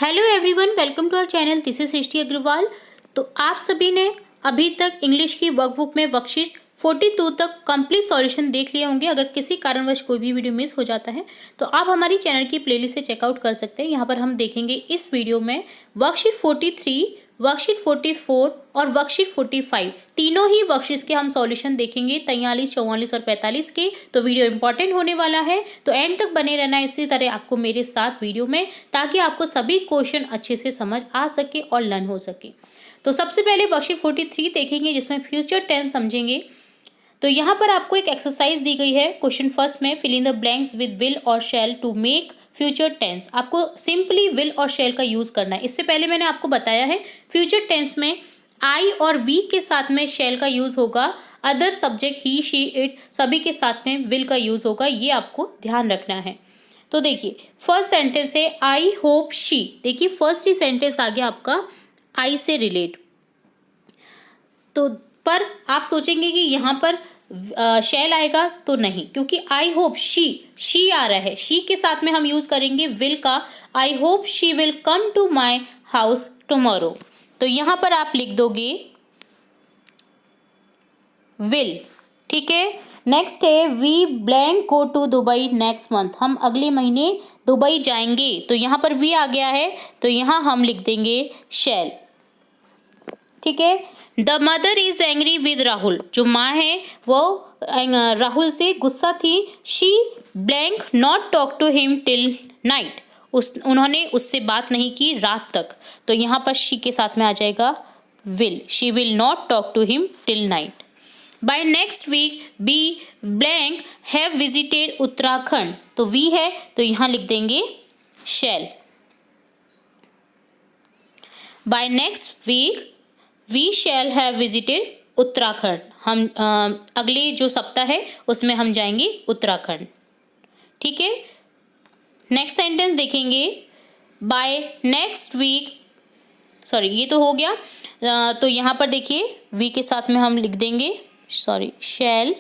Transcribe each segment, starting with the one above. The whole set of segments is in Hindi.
Hello everyone, welcome to our channel. This is Srishti Agarwal. तो आप सभी ने अभी तक इंग्लिश की वर्कबुक में वर्कशीट 42 तक कंप्लीट सॉल्यूशन देख लिए होंगे। अगर किसी कारणवश कोई भी वीडियो मिस हो जाता है तो आप हमारी चैनल की प्लेलिस्ट से चेकआउट कर सकते हैं। यहाँ पर हम देखेंगे इस वीडियो में वर्कशीट 43, वर्कशीट 44 और वर्कशीट 45 तीनों ही वर्कशीट्स के हम सॉल्यूशन देखेंगे, 43, 44 और 45 के। तो वीडियो इंपॉर्टेंट होने वाला है, तो एंड तक बने रहना इसी तरह आपको मेरे साथ वीडियो में, ताकि आपको सभी क्वेश्चन अच्छे से समझ आ सके और लर्न हो सके। तो सबसे पहले वर्कशीट 43 देखेंगे, जिसमें फ्यूचर टेंस समझेंगे। तो यहाँ पर आपको एक एक्सरसाइज दी गई है। क्वेश्चन फर्स्ट में fill in the blanks with will और shall to make future tense. आपको सिंपली विल और शैल का यूज करना है। इससे पहले मैंने आपको बताया है फ्यूचर टेंस में आई और वी के साथ में शैल का यूज होगा, other subject he she it सभी के साथ में विल का यूज होगा। ये आपको ध्यान रखना है। तो देखिए फर्स्ट सेंटेंस है आई होप शी। देखिए फर्स्ट ही सेंटेंस आ गया आपका आई से रिलेट। तो पर आप सोचेंगे कि यहाँ पर शैल आएगा, तो नहीं, क्योंकि आई होप शी आ रहा है। शी के साथ में हम यूज करेंगे विल का। I hope she will come to my house tomorrow. तो यहाँ पर आप लिख दोगे विल। ठीक है। नेक्स्ट है we blank go to Dubai next month. हम अगले महीने दुबई जाएंगे। तो यहाँ पर वी आ गया है, तो यहाँ हम लिख देंगे शैल। ठीक है। The mother is angry with Rahul. जो माँ है वो राहुल से गुस्सा थी। She blank not talk to him till night. उन्होंने उससे बात नहीं की रात तक। तो यहाँ पर शी के साथ में आ जाएगा will. She will not talk to him till night. By next week be blank have visited Uttarakhand. तो वी है, तो यहाँ लिख देंगे shall. By next week we shall have visited Uttarakhand. हम अगले जो सप्ताह है उसमें हम जाएंगे उत्तराखंड। ठीक है। नेक्स्ट सेंटेंस देखेंगे बाय नेक्स्ट वीक, सॉरी ये तो हो गया। तो यहाँ पर देखिए वी के साथ में हम लिख देंगे शैल।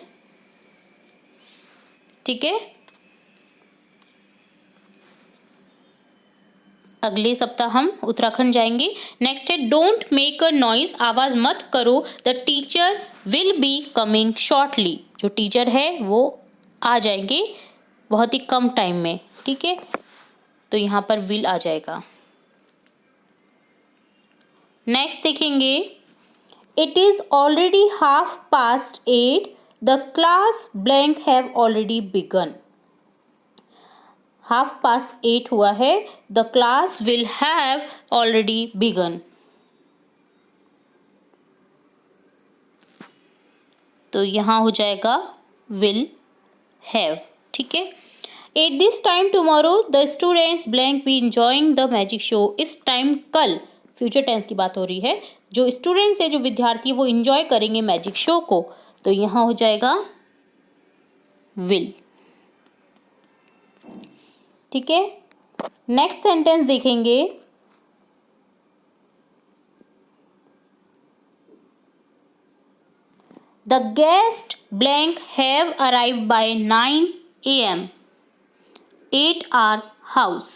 ठीक है। अगले सप्ताह हम उत्तराखंड जाएंगे। नेक्स्ट है डोंट मेक अ नॉइज। आवाज मत करो। The teacher will be coming shortly. जो टीचर है वो आ जाएंगे बहुत ही कम टाइम में। ठीक है। तो यहाँ पर विल आ जाएगा। नेक्स्ट देखेंगे it is already 8:30। The class blank have already begun. 8:30 हुआ है। The class will have already begun. तो यहाँ हो जाएगा विल हैव। ठीक है। At this time tomorrow the students blank be enjoying the magic show. इस टाइम कल, फ्यूचर टेंस की बात हो रही है, जो स्टूडेंट्स है, जो विद्यार्थी है, वो इंजॉय करेंगे मैजिक शो को। तो यहाँ हो जाएगा विल। ठीक है। नेक्स्ट सेंटेंस देखेंगे the guest blank have arrive by 9 AM at our house.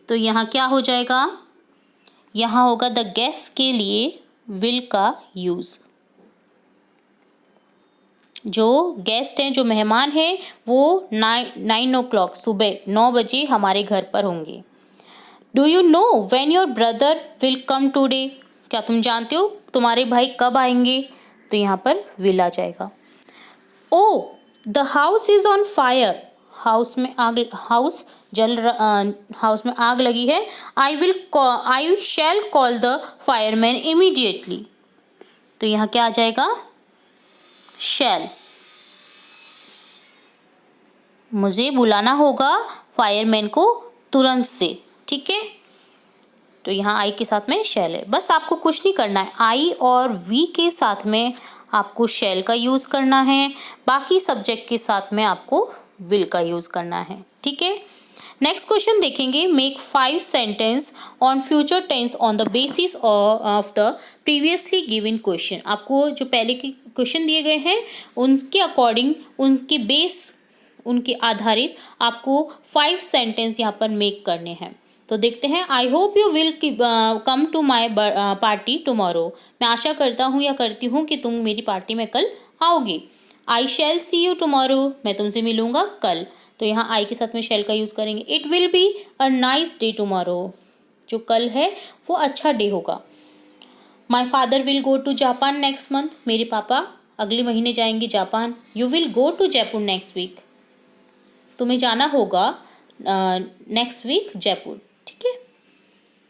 तो यहाँ क्या हो जाएगा, यहाँ होगा द गेस्ट के लिए विल का यूज। जो गेस्ट हैं, जो मेहमान हैं, वो 9 o'clock सुबह 9 बजे हमारे घर पर होंगे। Do you know when your brother will come today. क्या तुम जानते हो तुम्हारे भाई कब आएंगे। तो यहाँ पर विल आ जाएगा। Oh the house is on fire. House में आग लगी है। I shall call the fireman immediately. तो यहाँ क्या आ जाएगा शैल। मुझे बुलाना होगा फायरमैन को तुरंत से। ठीक है। तो यहाँ आई के साथ में शैल है। बस आपको कुछ नहीं करना है, आई और वी के साथ में आपको शैल का यूज करना है, बाकी सब्जेक्ट के साथ में आपको विल का यूज करना है। ठीक है। नेक्स्ट क्वेश्चन देखेंगे make 5 sentence on future tense on the basis of the previously given question. आपको जो पहले के क्वेश्चन दिए गए हैं उनके अकॉर्डिंग, उनके बेस उनके आधारित आपको 5 सेंटेंस यहाँ पर मेक करने हैं। तो देखते हैं। I hope you will come to my party tomorrow. मैं आशा करता हूँ या करती हूँ कि तुम मेरी पार्टी में कल आओगे। आई शैल सी यू टुमारो। मैं तुमसे मिलूंगा कल। तो यहाँ आई के साथ में शैल का यूज़ करेंगे। It will be a nice day tomorrow. जो कल है वो अच्छा डे होगा। My father will go to Japan next month. मेरे पापा अगले महीने जाएंगे Japan. You will go to Jaipur next week. तुम्हें जाना होगा नेक्स्ट वीक जयपुर। ठीक है,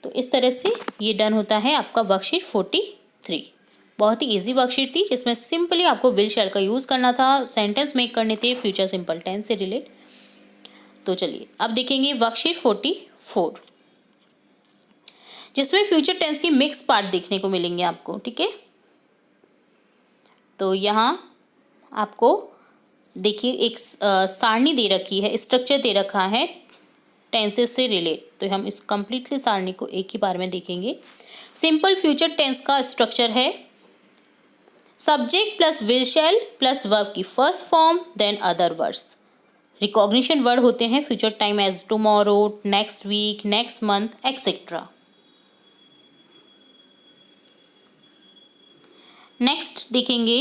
तो इस तरह से ये डन होता है आपका वर्कशीट 43। बहुत ही इजी वर्कशीट थी जिसमें सिंपली आपको विल शैल का यूज़ करना था, सेंटेंस मेक करने थे फ्यूचर सिंपल टेंस से रिलेट। तो चलिए अब देखेंगे वर्कशीट 44, जिसमें फ्यूचर टेंस की मिक्स पार्ट देखने को मिलेंगे आपको। ठीक है, तो यहाँ आपको देखिए एक सारणी दे रखी है, स्ट्रक्चर दे रखा है टेंसेस से रिलेट। तो हम इस कंप्लीटली सारणी को एक ही बार में देखेंगे। सिंपल फ्यूचर टेंस का स्ट्रक्चर है subject plus will shall plus verb की first form then other words. Recognition word होते हैं future time as tomorrow, next week, next month etcetera. Next देखेंगे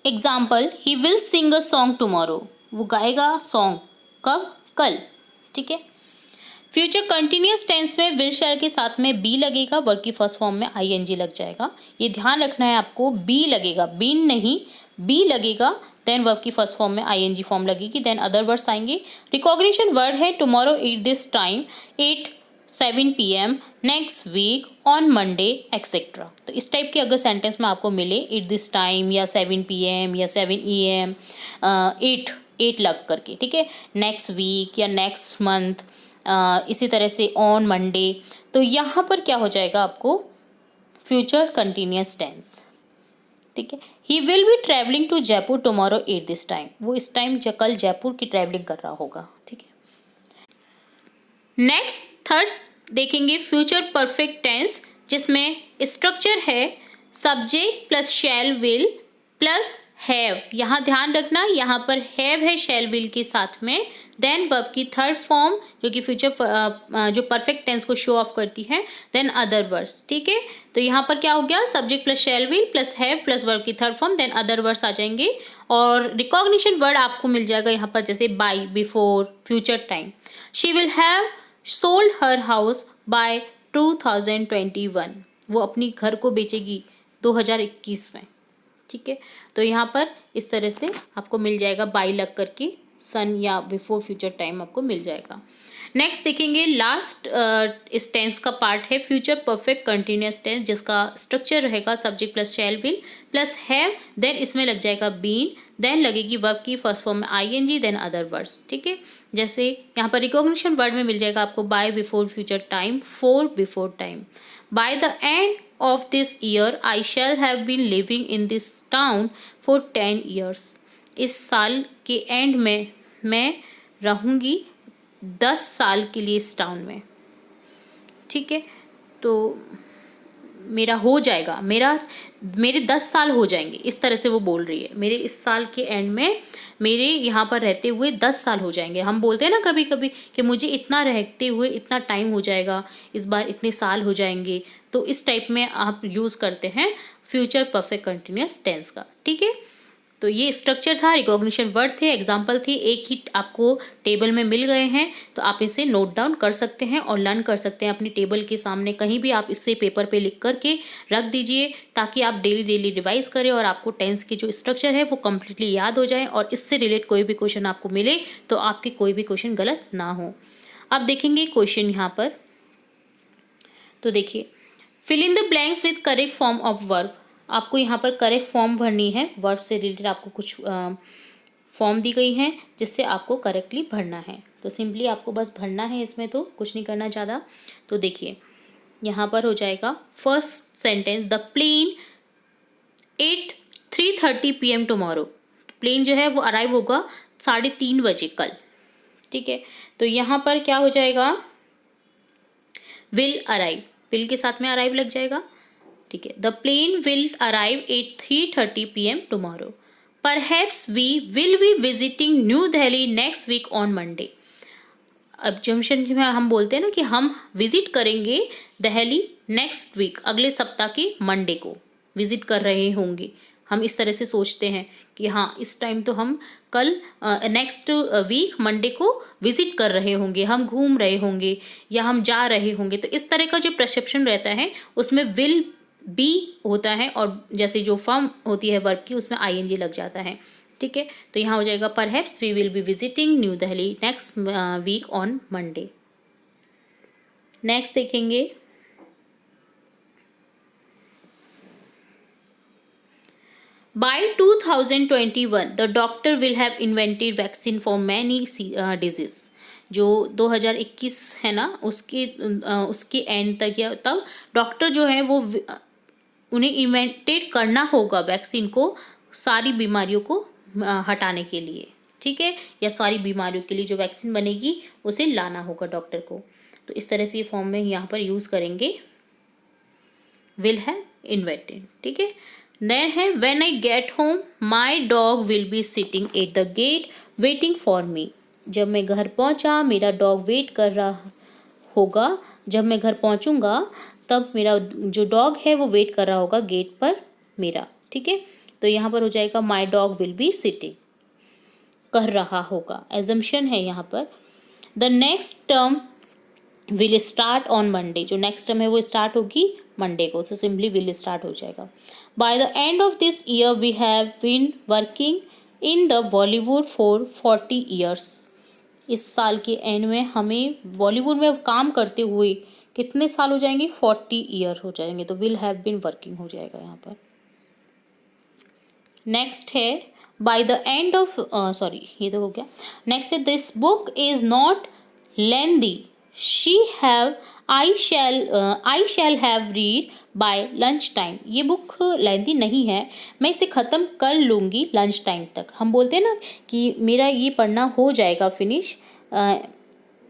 example, he will sing a song tomorrow. वो गाएगा सॉन्ग कब? कल। ठीक है, फ्यूचर कंटिन्यूस टेंस में विल शैल के साथ में बी लगेगा, वर्ब की फर्स्ट फॉर्म में आईएनजी लग जाएगा। ये ध्यान रखना है आपको, बी लगेगा, बीन नहीं, बी लगेगा, देन वर्ब की फर्स्ट फॉर्म में आईएनजी फॉर्म लगेगी, देन अदर वर्ड्स आएंगे। रिकॉग्निशन वर्ड है tomorrow at this time, 7 PM, next week, on Monday etcetera. तो इस टाइप के अगर सेंटेंस में आपको मिले एट दिस टाइम या 7 PM या 7 AM, 8 लग करके, ठीक है, नेक्स्ट वीक या नेक्स्ट मंथ, इसी तरह से ऑन मंडे, तो यहाँ पर क्या हो जाएगा आपको फ्यूचर कंटिन्यूस टेंस। ठीक है, he will be travelling to Jaipur tomorrow at this time. वो इस टाइम कल जयपुर की ट्रैवलिंग कर रहा होगा। ठीक है, नेक्स्ट थर्ड देखेंगे फ्यूचर परफेक्ट टेंस, जिसमें स्ट्रक्चर है subject plus shall will plus have. यहाँ ध्यान रखना, यहाँ पर हैव है शैल विल के साथ में, देन वर्ब की थर्ड फॉर्म जो कि फ्यूचर जो परफेक्ट टेंस को शो ऑफ करती है, देन अदर वर्ड्स। ठीक है, तो यहाँ पर क्या हो गया, subject plus shall will plus have plus verb की third form, then other words आ जाएंगे। और रिकॉग्निशन वर्ड आपको मिल जाएगा यहाँ पर, जैसे by, before, future time. She will have sold her house by 2021। वो अपनी घर को बेचेगी 2021 में। ठीक है, तो यहाँ पर इस तरह से आपको मिल जाएगा बाई लग करके सन या बिफोर फ्यूचर टाइम आपको मिल जाएगा। नेक्स्ट देखेंगे लास्ट इस टेंस का पार्ट है फ्यूचर परफेक्ट कंटिन्यूस टेंस, जिसका स्ट्रक्चर रहेगा subject plus shall will plus have, then इसमें लग जाएगा बीन, देन लगेगी वर्ब की फर्स्ट फॉर्म में आईएनजी, देन अदर वर्ड्स। ठीक है, जैसे यहाँ पर रिकॉग्निशन वर्ड में मिल जाएगा आपको by before future time, for before time. By the end of this year I shall have been living in this town for 10 years। इस साल के एंड में मैं रहूँगी 10 साल के लिए इस टाउन में। ठीक है, तो मेरा हो जाएगा, मेरे 10 साल हो जाएंगे, इस तरह से वो बोल रही है। मेरे इस साल के एंड में मेरे यहाँ पर रहते हुए 10 साल हो जाएंगे। हम बोलते हैं ना कभी कभी कि मुझे इतना रहते हुए इतना टाइम हो जाएगा, इस बार इतने साल हो जाएंगे, तो इस टाइप में आप यूज़ करते हैं फ्यूचर परफेक्ट कंटिन्यूस टेंस का। ठीक है, तो ये स्ट्रक्चर था, रिकॉग्निशन वर्ड थे, एग्जाम्पल थे, एक ही आपको टेबल में मिल गए हैं, तो आप इसे नोट डाउन कर सकते हैं और लर्न कर सकते हैं अपनी टेबल के सामने। कहीं भी आप इससे पेपर पे लिख करके रख दीजिए, ताकि आप डेली रिवाइज करें और आपको टेंस की जो स्ट्रक्चर है वो कम्प्लीटली याद हो जाए, और इससे रिलेट कोई भी क्वेश्चन आपको मिले तो आपके कोई भी क्वेश्चन गलत ना हो। अब देखेंगे क्वेश्चन यहाँ पर, तो देखिए fill in the blanks with correct form of verb. आपको यहाँ पर करेक्ट फॉर्म भरनी है, वर्ब से रिलेटेड आपको कुछ फॉर्म दी गई हैं जिससे आपको करेक्टली भरना है। तो सिंपली आपको बस भरना है, इसमें तो कुछ नहीं करना ज़्यादा। तो देखिए यहाँ पर हो जाएगा first sentence, the plane 3:30 PM tomorrow. Plane जो है वो अराइव होगा 3:30 बजे कल। ठीक है, तो यहाँ पर क्या हो जाएगा, विल अराइव, विल के साथ में अराइव लग जाएगा। ठीक है, the plane will arrive at 3:30 PM tomorrow. Perhaps we will be visiting New Delhi next week on Monday. अब जंक्शन में हम बोलते हैं ना कि हम विजिट करेंगे दिल्ली नेक्स्ट वीक, अगले सप्ताह के मंडे को विजिट कर रहे होंगे। हम इस तरह से सोचते हैं कि हाँ इस टाइम तो हम कल नेक्स्ट वीक मंडे को विजिट कर रहे होंगे, हम घूम रहे होंगे या हम जा रहे होंगे। तो इस तरह का जो परसेप्शन रहता है उसमें विल बी होता है और जैसे जो फॉर्म होती है वर्ब की उसमें आईएनजी लग जाता है। ठीक है, तो यहाँ हो जाएगा perhaps we will be visiting New Delhi next week on Monday. Next देखेंगे By 2021, the doctor will have invented vaccine for many disease। जो 2021 है ना उसके एंड तक या तब डॉक्टर जो है वो उन्हें इन्वेंटेड करना होगा वैक्सीन को सारी बीमारियों को हटाने के लिए। ठीक है, या सारी बीमारियों के लिए जो वैक्सीन बनेगी उसे लाना होगा डॉक्टर को। तो इस तरह से ये फॉर्म में यहाँ पर यूज़ करेंगे विल हैव इन्वेंटेड। ठीक है, देन है when I get home my dog will be sitting at the gate waiting for me. जब मैं घर पहुंचा मेरा डॉग वेट कर रहा होगा। जब मैं घर पहुंचूंगा तब मेरा जो डॉग है वो वेट कर रहा होगा गेट पर मेरा। ठीक है, तो यहाँ पर हो जाएगा माई डॉग विल बी सिटिंग, कर रहा होगा, एजम्पशन है यहाँ पर। The next term will start on Monday. जो नेक्स्ट टर्म है वो स्टार्ट होगी मंडे को, तो सिंपली विल स्टार्ट हो जाएगा। By the end of this year we have been working in the Bollywood for 40 years. इस साल के एंड में हमें बॉलीवुड में काम करते हुए कितने साल हो जाएंगे? 40 ईयर हो जाएंगे। तो विल हैव बीन वर्किंग हो जाएगा यहाँ पर। नेक्स्ट है bye the end of sorry ये तो हो गया। नेक्स्ट है this book is not lengthy I shall have read by lunch time. ये बुक लेंदी नहीं है, मैं इसे ख़त्म कर लूँगी लंच टाइम तक। हम बोलते हैं ना कि मेरा ये पढ़ना हो जाएगा फिनिश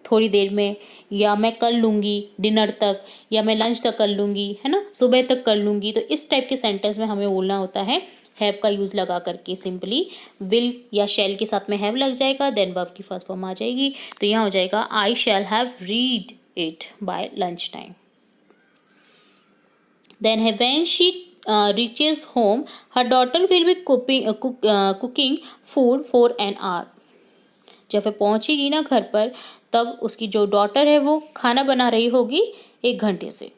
थोड़ी देर में, या मैं कर लूँगी डिनर तक, या मैं लंच तक कर लूँगी, है ना, सुबह तक कर लूँगी। तो इस टाइप के सेंटेंस में हमें बोलना होता है हैव का यूज़ लगा करके। सिंपली विल या शैल के साथ में हैव लग जाएगा, देन वर्ब की फर्स्ट फॉर्म आ जाएगी। तो यहाँ हो जाएगा I shall have read it by lunch time. Then है when she reaches home her daughter will be cooking food for an hour। जब वह पहुंचेगी ना घर पर तब उसकी जो डॉटर है वो खाना बना रही होगी 1 घंटे से।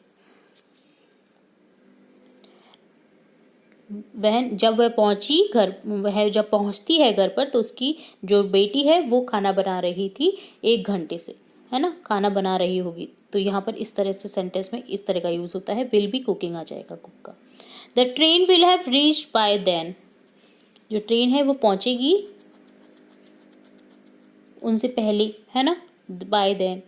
जब वह पहुंचती है घर पर तो उसकी जो बेटी है वो खाना बना रही थी 1 घंटे से, है ना, खाना बना रही होगी। तो यहाँ पर इस तरह से सेंटेंस में इस तरह का यूज़ होता है, विल बी कुकिंग आ जाएगा कुक का। The train will have reached by then. जो ट्रेन है वो पहुँचेगी उनसे पहले, है ना, bye then.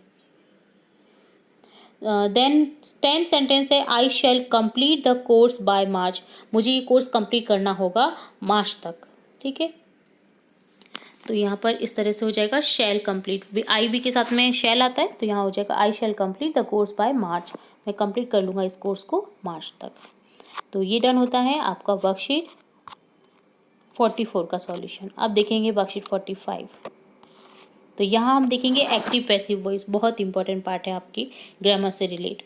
Then 10th sentence है I shall complete the course by March. मुझे ये कोर्स कंप्लीट करना होगा मार्च तक। ठीक है, तो यहाँ पर इस तरह से हो जाएगा शैल कंप्लीट। आई वी के साथ में शैल आता है तो यहाँ हो जाएगा I shall complete the course by March. मैं कंप्लीट कर लूँगा इस कोर्स को मार्च तक। तो ये डन होता है आपका वर्कशीट 44 का सॉल्यूशन। अब देखेंगे वर्कशीट 45। तो यहाँ हम देखेंगे एक्टिव पैसिव वॉइस, बहुत इंपॉर्टेंट पार्ट है आपकी ग्रामर से रिलेट।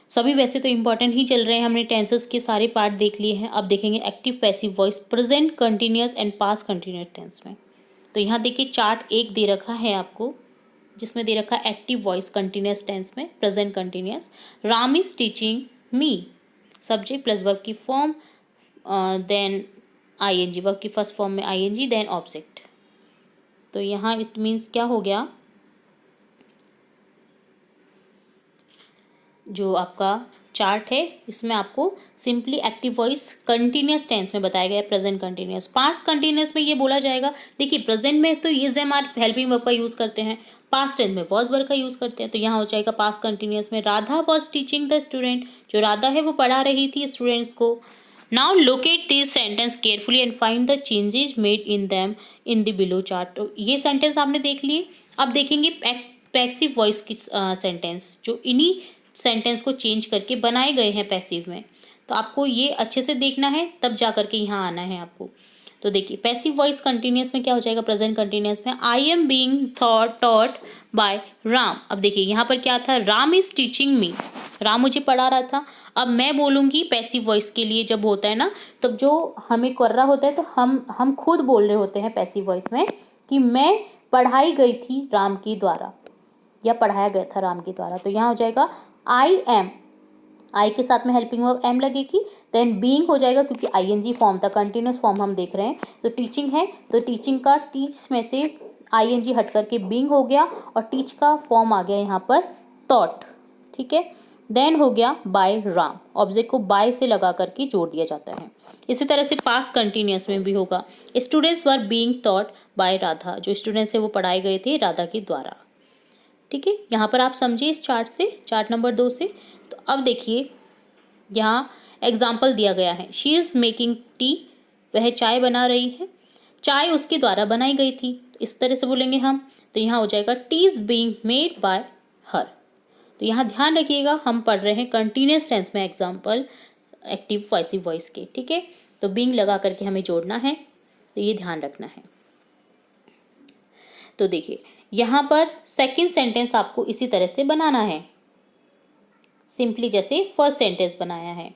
सभी वैसे तो इंपॉर्टेंट ही चल रहे हैं, हमने टेंसेस के सारे पार्ट देख लिए हैं। अब देखेंगे active passive voice present continuous and past continuous tense में। तो यहाँ देखिए चार्ट 1 दे रखा है आपको, जिसमें दे रखा है एक्टिव वॉइस कंटिन्यूअस टेंस में present continuous. Ram is teaching me, subject plus verb की फॉर्म, देन आईएनजी, वर्ब की फर्स्ट फॉर्म में आईएनजी, देन ऑब्जेक्ट। तो यहाँ इट मीन्स क्या हो गया, जो आपका चार्ट है इसमें आपको simply active voice continuous tense में बताया गया है प्रेजेंट कंटिन्यूअस। पास्ट कंटिन्यूअस में ये बोला जाएगा, देखिए प्रेजेंट में तो is am are helping verb का यूज़ करते हैं, पास्ट टेंस में वॉज वर्ब का यूज़ करते हैं। तो यहाँ हो जाएगा पास्ट कंटिन्यूअस में Radha was teaching the student, जो राधा है वो पढ़ा रही थी स्टूडेंट्स को। Now locate this sentence carefully and find the changes made in them in the below chart. तो ये सेंटेंस आपने देख लिए। अब देखेंगे पैसिव वॉइस की सेंटेंस, जो इन्हीं सेंटेंस को चेंज करके बनाए गए हैं पैसिव में। तो आपको ये अच्छे से देखना है, तब जा करके यहाँ आना है आपको। तो देखिए पैसिव वॉइस कंटिन्यूअस में क्या हो जाएगा, प्रेजेंट कंटिन्यूअस में I am being taught by Ram. अब देखिए यहाँ पर क्या था, Ram is teaching me, Ram मुझे पढ़ा रहा था। अब मैं बोलूँगी पैसिव वॉइस के लिए जब होता है ना, तब जो हमें कर रहा होता है तो हम खुद बोल रहे होते हैं पैसिव वॉइस में कि मैं पढ़ाई गई थी राम के द्वारा या पढ़ाया गया था राम के द्वारा। तो यहाँ हो जाएगा आई एम, आई के साथ में हेल्पिंग वर्ब एम लगेगी, देन बीइंग हो जाएगा क्योंकि आईएनजी फॉर्म था, कंटिन्यूअस फॉर्म हम देख रहे हैं। तो टीचिंग है तो टीचिंग का टीच में से आईएनजी हट करके बीइंग हो गया और टीच का फॉर्म आ गया यहाँ पर थॉट, ठीक है। देन हो गया बाय राम, ऑब्जेक्ट को बाय से लगा करके जोड़ दिया जाता है। इसी तरह से पास्ट कंटिन्यूअस में भी होगा, students were being taught by Radha, जो स्टूडेंट्स है वो पढ़ाए गए थे राधा के द्वारा, ठीक है। यहाँ पर आप समझिए इस चार्ट से, चार्ट नंबर 2 से। तो अब देखिए यहाँ एग्जाम्पल दिया गया है, शी इज़ मेकिंग टी, वह चाय बना रही है, चाय उसके द्वारा बनाई गई थी, इस तरह से बोलेंगे हम। तो यहाँ हो जाएगा T is being made by हर। तो यहाँ ध्यान रखिएगा हम पढ़ रहे हैं कंटिन्यूअस टेंस में एग्जाम्पल एक्टिव पैसिव वॉइस के, ठीक है। तो बीइंग लगा करके हमें जोड़ना है, तो ये ध्यान रखना है। तो देखिए यहाँ पर सेकंड सेंटेंस आपको इसी तरह से बनाना है, सिंपली जैसे फर्स्ट सेंटेंस बनाया है।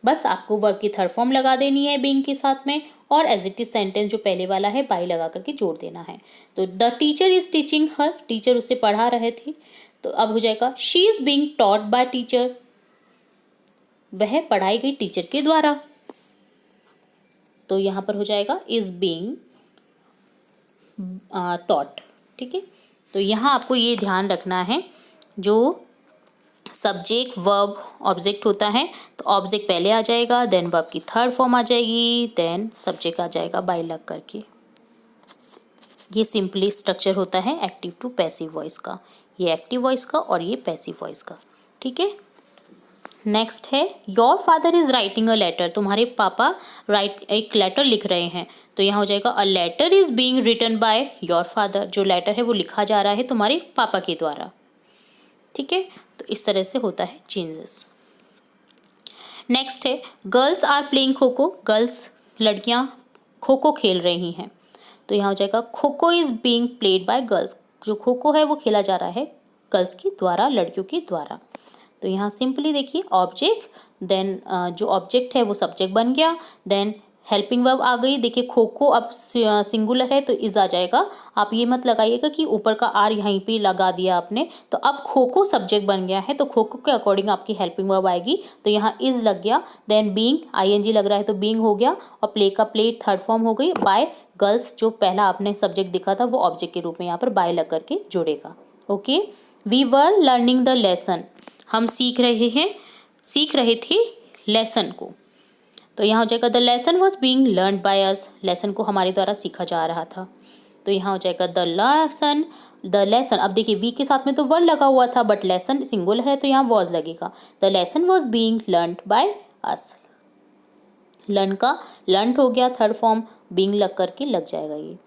बस आपको वर्ब की थर्ड फॉर्म लगा देनी है बीइंग के साथ में, और एज इट इज सेंटेंस जो पहले वाला है बाय लगा करके जोड़ देना है। तो the teacher is teaching her, teacher उसे पढ़ा रहे थे। तो अब हो जाएगा she is being taught by teacher, वह पढ़ाई गई टीचर के द्वारा। तो यहाँ पर हो जाएगा इज बीइंग टॉट, ठीक है। तो यहाँ आपको ये ध्यान रखना है, जो सब्जेक्ट वर्ब ऑब्जेक्ट होता है तो ऑब्जेक्ट पहले आ जाएगा, देन वर्ब की थर्ड फॉर्म आ जाएगी, देन सब्जेक्ट आ जाएगा बाय लग करके। ये सिंपली स्ट्रक्चर होता है एक्टिव टू पैसिव वॉइस का, ये एक्टिव वॉइस का और ये पैसिव वॉइस का, ठीक है। नेक्स्ट है your father is writing a letter, तुम्हारे पापा एक लेटर लिख रहे हैं। तो यहाँ हो जाएगा a letter is being written by your father, जो लेटर है वो लिखा जा रहा है तुम्हारे पापा के द्वारा, ठीक है। तो इस तरह से होता है चेंजेस। नेक्स्ट है girls are playing kho kho, girls लड़कियां खो खो खेल रही हैं। तो यहाँ हो जाएगा kho kho is being played by girls, जो खो खो है वो खेला जा रहा है गर्ल्स के द्वारा, लड़कियों के द्वारा। तो यहाँ सिंपली देखिए ऑब्जेक्ट, देन जो ऑब्जेक्ट है वो सब्जेक्ट बन गया, देन हेल्पिंग वर्ब आ गई। देखिए खो खो अब सिंगुलर है तो इज आ जाएगा, आप ये मत लगाइएगा कि ऊपर का आर यहीं पे लगा दिया आपने। तो अब खो खो सब्जेक्ट बन गया है तो खो खो के अकॉर्डिंग आपकी हेल्पिंग वर्ब आएगी, तो यहाँ इज लग गया, देन बीइंग आईएनजी लग रहा है तो बीइंग हो गया, और प्ले का प्ले थर्ड फॉर्म हो गई, बाय गर्ल्स जो पहला आपने सब्जेक्ट दिखा था वो ऑब्जेक्ट के रूप में यहाँ पर बाय लग करके जुड़ेगा, okay. We were learning the lesson, हम सीख रहे थे लेसन को। तो यहाँ हो जाएगा the lesson was being learn by us, lesson को हमारे द्वारा सीखा जा रहा था। तो यहाँ हो जाएगा द लेसन। अब देखिए वी के साथ में तो वर लगा हुआ था बट लेसन सिंगुलर है तो यहाँ वॉज लगेगा। The lesson was being learn by us, learn का लर्न हो गया थर्ड फॉर्म, बीइंग लग करके लग जाएगा ये।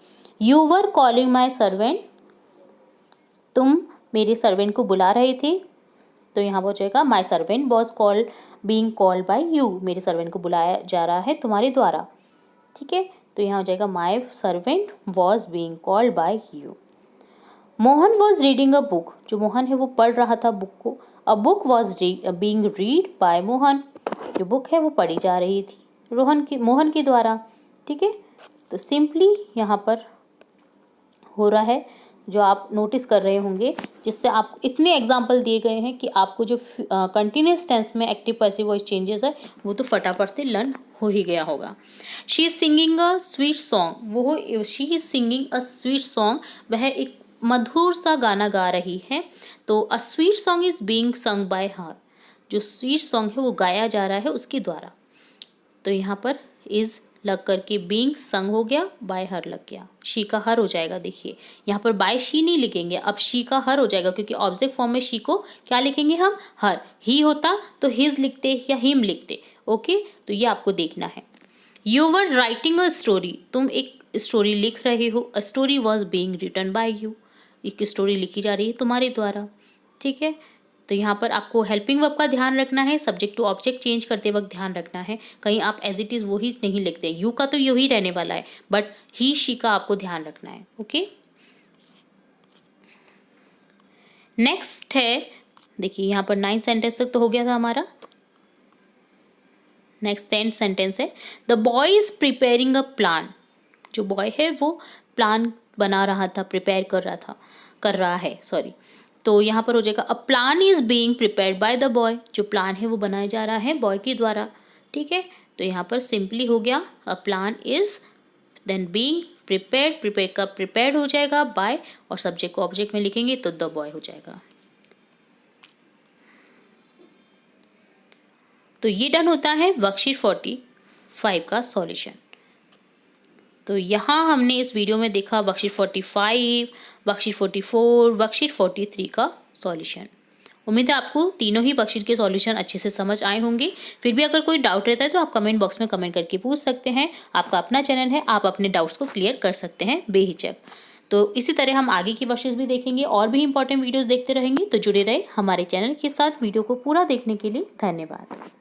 You were calling my servant, तुम मेरे सर्वेंट को बुला रहे थे। तो यहाँ हो जाएगा my servant was being called by you, मेरे सर्वेंट को बुलाया जा रहा है तुम्हारे द्वारा, ठीक है। तो यहाँ हो जाएगा my servant was being called by you. Mohan was reading a book, जो मोहन है वो पढ़ रहा था बुक को, a book was being read by Mohan, जो बुक है वो पढ़ी जा रही थी मोहन के द्वारा, ठीक है। तो सिंपली यहाँ पर हो रहा है जो आप नोटिस कर रहे होंगे, जिससे आप इतने एग्जाम्पल दिए गए हैं कि आपको जो कंटिन्यूस टेंस में एक्टिव पैसिव वॉइस चेंजेस है वो तो फटाफट से लर्न हो ही गया होगा। She is singing a sweet song, she is singing a sweet song, वह एक मधुर सा गाना गा रही है। तो a sweet song is being sung by हर, जो स्वीट सॉन्ग है वो गाया जा रहा है उसके द्वारा। तो यहाँ पर इज लग करके बीइंग संग हो गया, बाय हर लग गया, शी का हर हो जाएगा। देखिए यहाँ पर बाय शी नहीं लिखेंगे, अब शी का हर हो जाएगा क्योंकि ऑब्जेक्ट फॉर्म में शी को क्या लिखेंगे हम, हर। ही होता तो हिज लिखते या हिम लिखते, ओके। तो ये आपको देखना है। You were writing a story, तुम एक स्टोरी लिख रहे हो, a story was being written by you, एक स्टोरी लिखी जा रही है तुम्हारे द्वारा, ठीक है। तो यहाँ पर आपको हेल्पिंग वर्ब का ध्यान रखना है, सब्जेक्ट टू ऑब्जेक्ट चेंज करते वक्त ध्यान रखना है, कहीं आप एज इट इज़ वो ही नहीं लिखते। यू का तो यू ही रहने वाला है, बट ही शी का आपको ध्यान रखना है। ओके, नेक्स्ट है, देखिए यहाँ पर 9 सेंटेंस तक तो हो गया था हमारा। नेक्स्ट 10 सेंटेंस है, the boy is preparing a plan. जो बॉय है वो प्लान बना रहा था, प्रिपेयर कर रहा है सॉरी। तो यहाँ पर हो जाएगा अ plan is being prepared by the boy. जो प्लान है वो बनाया जा रहा है बॉय के द्वारा। ठीक है, तो यहाँ पर सिंपली हो गया a plan is then being prepared, prepare का प्रिपेयर्ड हो जाएगा बाय, और सब्जेक्ट को ऑब्जेक्ट में लिखेंगे तो द बॉय हो जाएगा। तो ये डन होता है वर्कशीट 45 का सॉल्यूशन। तो यहाँ हमने इस वीडियो में देखा वर्कशीट 45, वर्कशीट 44, वर्कशीट 43 का सॉल्यूशन। उम्मीद है आपको तीनों ही वर्कशीट के सॉल्यूशन अच्छे से समझ आए होंगे। फिर भी अगर कोई डाउट रहता है तो आप कमेंट बॉक्स में कमेंट करके पूछ सकते हैं। आपका अपना चैनल है, आप अपने डाउट्स को क्लियर कर सकते हैं बेहिचक। तो इसी तरह हम आगे की वर्कशीट्स भी देखेंगे और भी इंपॉर्टेंट वीडियोज़ देखते रहेंगे। तो जुड़े रहे हमारे चैनल के साथ। वीडियो को पूरा देखने के लिए धन्यवाद।